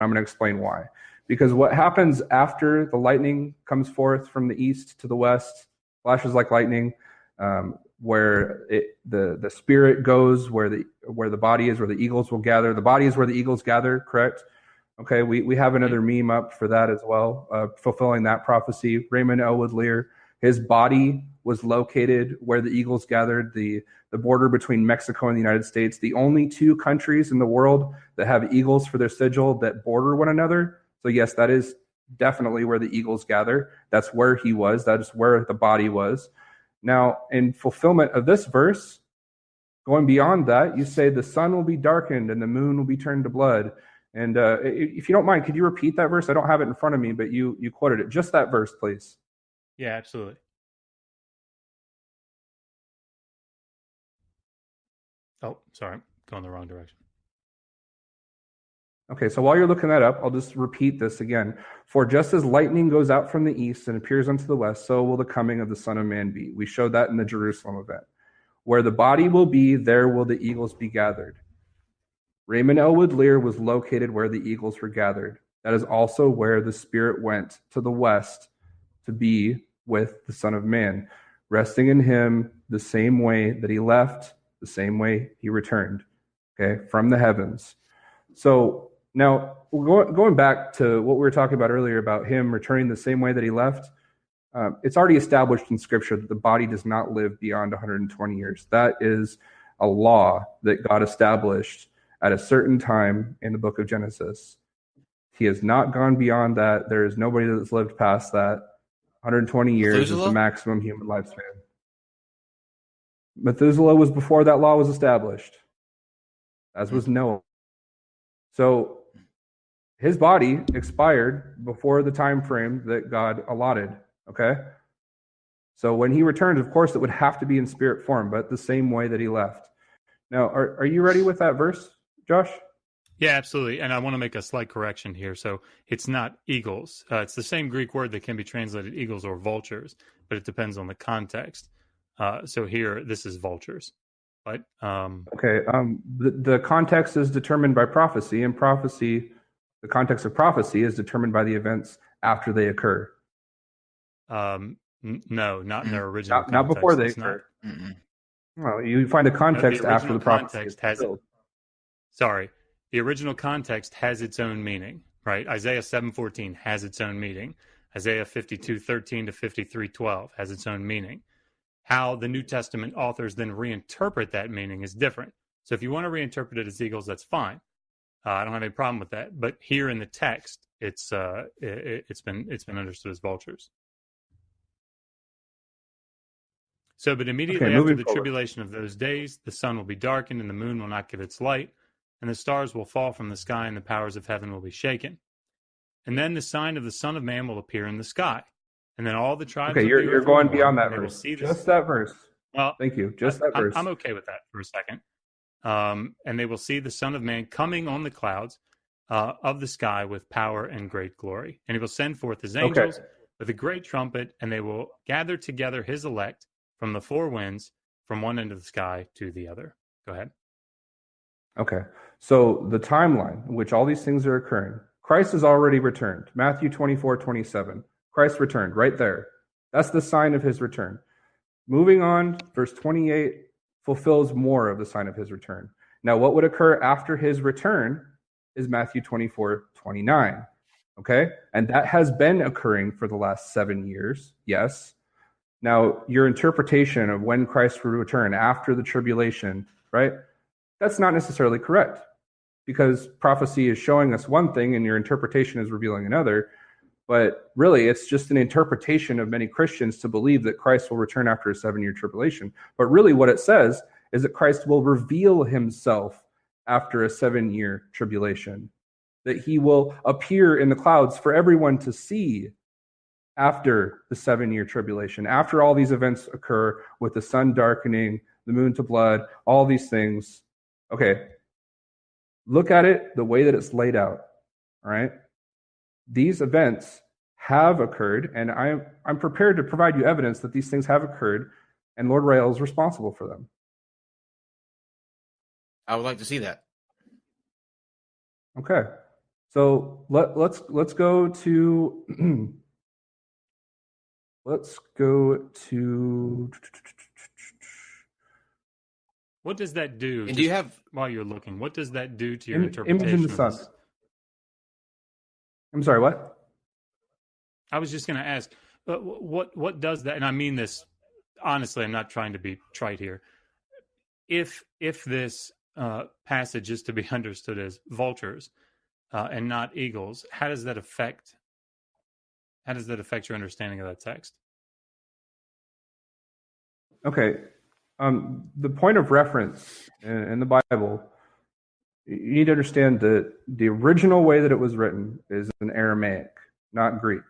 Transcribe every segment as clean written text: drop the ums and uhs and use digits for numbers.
I'm going to explain why. Because what happens after the lightning comes forth from the east to the west, flashes like lightning, where the spirit goes where the body is, where the eagles will gather. The body is where the eagles gather, correct? Okay, we have another meme up for that as well, fulfilling that prophecy. Raymond Elwood Lear, his body was located where the eagles gathered, the border between Mexico and the United States. The only two countries in the world that have eagles for their sigil that border one another. So yes, that is definitely where the eagles gather. That's where he was. That is where the body was. Now, in fulfillment of this verse, going beyond that, you say the sun will be darkened and the moon will be turned to blood. And if you don't mind, could you repeat that verse? I don't have it in front of me, but you quoted it. Just that verse, please. Yeah, absolutely. Oh, sorry. Going the wrong direction. Okay, so while you're looking that up, I'll just repeat this again. For just as lightning goes out from the east and appears unto the west, so will the coming of the Son of Man be. We showed that in the Jerusalem event. Where the body will be, there will the eagles be gathered. Raymond Elwood Lear was located where the eagles were gathered. That is also where the Spirit went to the west to be with the Son of Man, resting in him the same way that he left, the same way he returned, okay, from the heavens. So now, going back to what we were talking about earlier about him returning the same way that he left, it's already established in Scripture that the body does not live beyond 120 years. That is a law that God established at a certain time in the book of Genesis. He has not gone beyond that. There is nobody that's lived past that. 120 years is the maximum human lifespan. Methuselah was before that law was established, as was Noah. So his body expired before the time frame that God allotted, okay? So when he returns, of course, it would have to be in spirit form, but the same way that he left. Now, are you ready with that verse, Josh? Yeah, absolutely. And I want to make a slight correction here. So it's not eagles. It's the same Greek word that can be translated eagles or vultures, but it depends on the context. So here, this is vultures. But okay. The context is determined by prophecy, and the context of prophecy is determined by the events after they occur. No, not in their original context. Not before they occur. Well, you find a context after the prophecy. Sorry. The original context has its own meaning, right? Isaiah 7:14 has its own meaning. Isaiah 52:13 to 53:12 has its own meaning. How the New Testament authors then reinterpret that meaning is different. So if you want to reinterpret it as eagles, that's fine. I don't have any problem with that. But here in the text, it's been understood as vultures. So, but immediately after the tribulation of those days, the sun will be darkened and the moon will not give its light, and the stars will fall from the sky, and the powers of heaven will be shaken. And then the sign of the Son of Man will appear in the sky. And then all the tribes. Okay, you're going beyond that verse. Just that verse. Well, thank you. Just that verse. I'm okay with that for a second. And they will see the Son of Man coming on the clouds of the sky with power and great glory. And he will send forth his angels with a great trumpet, and they will gather together his elect from the four winds, from one end of the sky to the other. Go ahead. Okay. So the timeline in which all these things are occurring, Christ has already returned. Matthew 24:27. Christ returned right there. That's the sign of his return. Moving on, verse 28 fulfills more of the sign of his return. Now, what would occur after his return is Matthew 24:29. Okay? And that has been occurring for the last 7 years. Yes. Now, your interpretation of when Christ will return after the tribulation, right? That's not necessarily correct, because prophecy is showing us one thing and your interpretation is revealing another. But really, it's just an interpretation of many Christians to believe that Christ will return after a 7-year tribulation. But really what it says is that Christ will reveal himself after a 7-year tribulation, that he will appear in the clouds for everyone to see after the 7-year tribulation, after all these events occur with the sun darkening, the moon to blood, all these things. Okay, look at it the way that it's laid out, all right? These events have occurred, and I'm prepared to provide you evidence that these things have occurred, and Lord Rayel is responsible for them. I would like to see that. Okay. So let's go to let's go to What does that do? And do you have, while you're looking, what does that do to your image interpretation in the of sun. this? I'm sorry, what? I was just going to ask, what does that? And I mean this honestly. I'm not trying to be trite here. If this passage is to be understood as vultures and not eagles, how does that affect your understanding of that text? Okay. The point of reference in the Bible, you need to understand that the original way that it was written is in Aramaic, not Greek.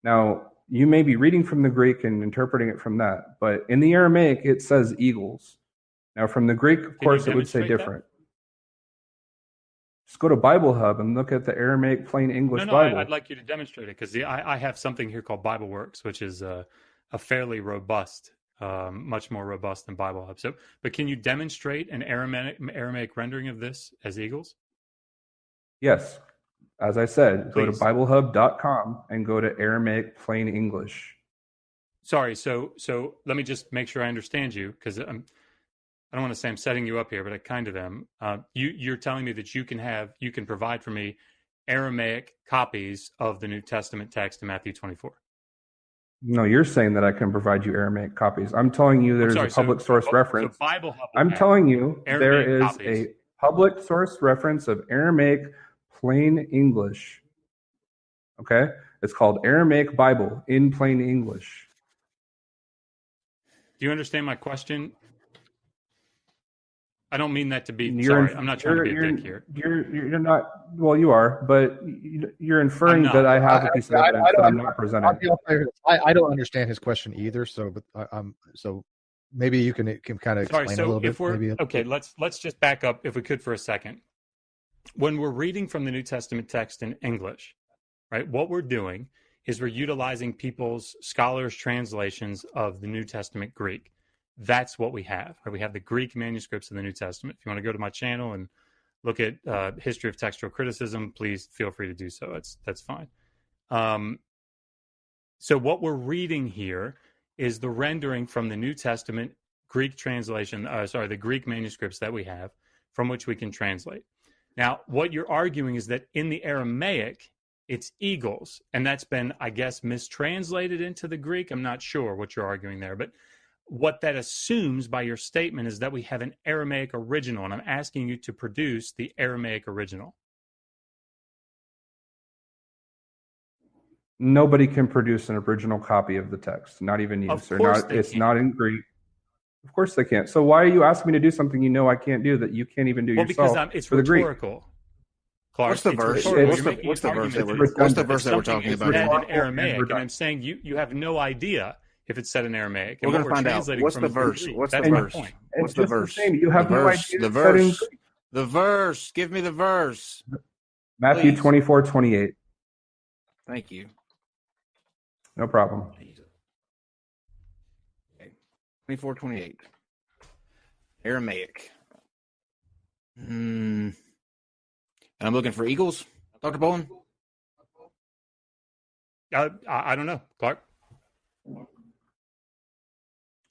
Now, you may be reading from the Greek and interpreting it from that, but in the Aramaic, it says eagles. Now, from the Greek, of course, it would say different. Just go to Bible Hub and look at the Aramaic plain English Bible. I'd like you to demonstrate it, because I have something here called Bible Works, which is a fairly robust, much more robust than Bible Hub. So, but can you demonstrate an Aramaic rendering of this as eagles? Yes. As I said, Please. Go to BibleHub.com and go to Aramaic plain English. Sorry, so let me just make sure I understand you, because I don't want to say I'm setting you up here, but I kind of am. You're telling me that you can provide for me Aramaic copies of the New Testament text in Matthew 24. No, you're saying that I can provide you Aramaic copies. I'm telling you there's a public source reference. So Bible Hub I'm telling you Aramaic there is copies. a public source reference of Aramaic plain English. Okay? It's called Aramaic Bible in plain English. Do you understand my question? I don't mean that to be sorry. I'm not trying to be a dick here. You're not. Well, you are, but you're inferring that I have a piece of evidence that I'm not presenting. I don't understand his question either. So, but so maybe you can kind of explain a little bit. Okay, let's just back up if we could for a second. When we're reading from the New Testament text in English, right? What we're doing is we're utilizing people's scholars' translations of the New Testament Greek. That's what we have. Right? We have the Greek manuscripts of the New Testament. If you want to go to my channel and look at history of textual criticism, please feel free to do so. That's fine. So what we're reading here is the rendering from the New Testament Greek translation, the Greek manuscripts that we have from which we can translate. Now, what you're arguing is that in the Aramaic, it's eagles, and that's been, I guess, mistranslated into the Greek. I'm not sure what you're arguing there, but what that assumes by your statement is that we have an Aramaic original, and I'm asking you to produce the Aramaic original. Nobody can produce an original copy of the text, not even you. It's not in Greek. Of course they can't. So why are you asking me to do something you know I can't do that you can't even do yourself? Because it's for the rhetorical. Greek. Clark, what's the verse? What's the verse that we're talking about? In Aramaic, and I'm saying you have no idea if it's said in Aramaic. We're going to find out. What's the verse? What's the verse? What's the verse? You have no idea. The verse. The verse. Give me the verse. Matthew 24:28. Thank you. No problem. 24:28. Aramaic. And I'm looking for eagles, Dr. Bowen? I don't know, Clark.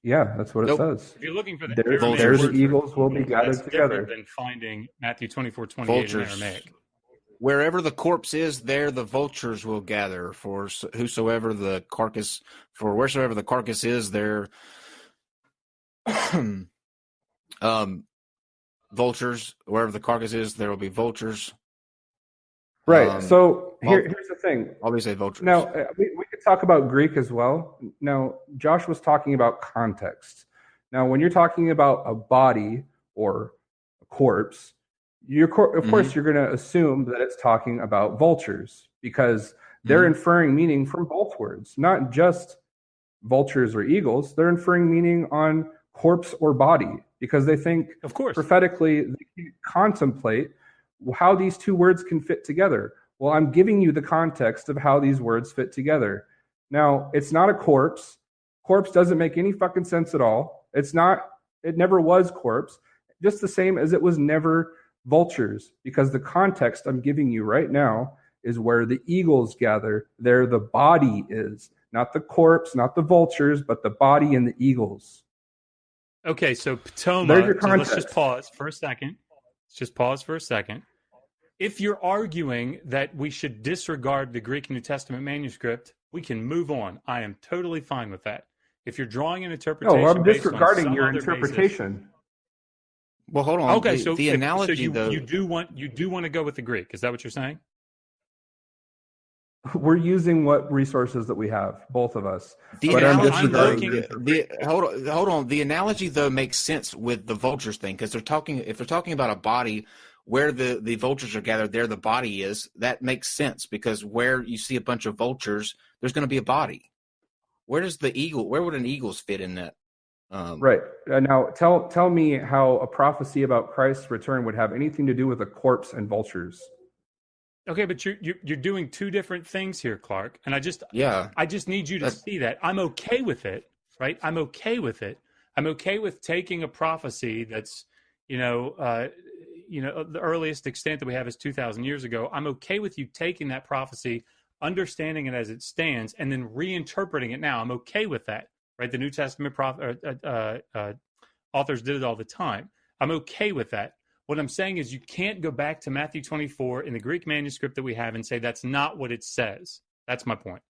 Yeah, that's what it says. If you're looking for the eagles will be gathered together. Than finding Matthew 24:28 in Aramaic. Wherever the corpse is, there the vultures will gather. For whosoever the carcass, for wheresoever the carcass is, there vultures. Wherever the carcass is, there will be vultures. Right. So here's the thing. Always say vultures. Now we could talk about Greek as well. Now Josh was talking about context. Now when you're talking about a body or a corpse, of course you're going to assume that it's talking about vultures because they're inferring meaning from both words, not just vultures or eagles. They're inferring meaning on corpse or body because they think, of course, prophetically they can contemplate how these two words can fit together. Well, I'm giving you the context of how these words fit together. Now, it's not a corpse. Corpse doesn't make any fucking sense at all. It never was corpse, just the same as it was never vultures, because the context I'm giving you right now is where the eagles gather. There the body is, not the corpse, not the vultures, but the body and the eagles. Okay, so ptoma, There's your so let's context. just pause for a second. Let's just pause for a second. If you're arguing that we should disregard the Greek New Testament manuscript, we can move on. I am totally fine with that. If you're drawing an interpretation, No, I'm based on disregarding some your other interpretation. basis, Well, hold on. okay, The analogy, you though, you do want to go with the Greek. Is that what you're saying? We're using what resources that we have, both of us. the But I'm analogy, though, disregarding hold on. The analogy, though, makes sense with the vultures thing, because if they're talking about a body where the vultures are gathered, there the body is. That makes sense, because where you see a bunch of vultures, there's going to be a body. Where would an eagle's fit in that? Right. Now, tell me how a prophecy about Christ's return would have anything to do with a corpse and vultures. Okay, but you're doing two different things here, Clark. And I just need you to see that. I'm okay with it, right? I'm okay with it. I'm okay with taking a prophecy that's, the earliest extent that we have is 2,000 years ago. I'm okay with you taking that prophecy, understanding it as it stands, and then reinterpreting it now. I'm okay with that, right? The New Testament authors did it all the time. I'm okay with that. What I'm saying is you can't go back to Matthew 24 in the Greek manuscript that we have and say that's not what it says. That's my point.